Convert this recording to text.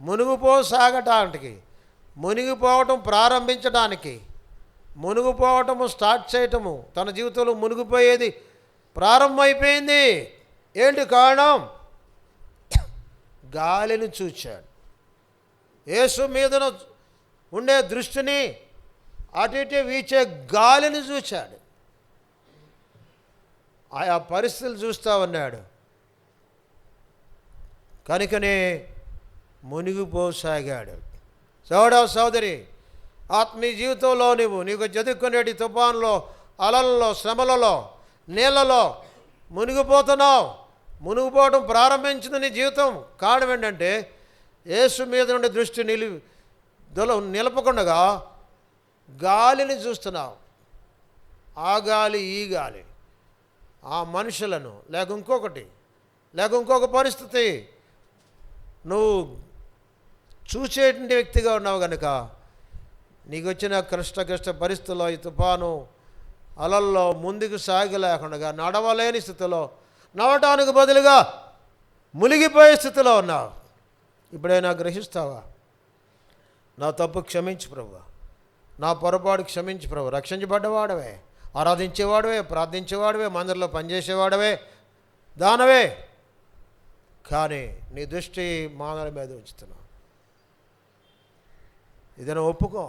మునిగిపోసాగటానికి, మునిగిపోవటం ప్రారంభించడానికి, మునిగిపోవటము స్టార్ట్ చేయటము, తన జీవితంలో మునిగిపోయేది ప్రారంభమైపోయింది. ఏంటి కారణం? గాలిని చూచాడు. యేసు మీదన ఉండే దృష్టిని అటు ఇటు వీచే గాలిని చూచాడు. ఆయా పరిస్థితులు చూస్తూ ఉన్నాడు. కనుకనే మునిగిపోసాగాడు. సోదరా సోదరి, ఆత్మీయ జీవితంలో నీకు జదుక్కునేటి తుఫాన్లో, అలల్లో, శ్రమలలో, నీళ్ళలో మునిగిపోతున్నావు. మునిగిపోవడం ప్రారంభించింది నీ జీవితం. కారణం ఏంటంటే యేసు మీద నుండి దృష్టి నిలపకుండా గాలిని చూస్తున్నావు. ఆ గాలి, ఈ గాలి, ఆ మనుషులను, లేక ఇంకొక పరిస్థితి నువ్వు చూసేటువంటి వ్యక్తిగా ఉన్నావు కనుక నీకు వచ్చిన క్లిష్ట పరిస్థితుల్లో, ఈ తుఫాను అలల్లో ముందుకు సాగలేకుండా నడవలేని స్థితిలో, నడవటానికి బదులుగా మునిగిపోయే స్థితిలో ఉన్నావు. ఇప్పుడైనా గ్రహిస్తావా? నా తప్పు క్షమించు ప్రభువా, నా పొరపాటు క్షమించు ప్రభు. రక్షించబడ్డవాడవే, ఆరాధించేవాడవే, ప్రార్థించేవాడవే, మందిరంలో పనిచేసేవాడవే, దానవే. కానీ నీ దృష్టి మానవుల మీద ఉంచుతున్నావు. ఇదైనా ఒప్పుకో.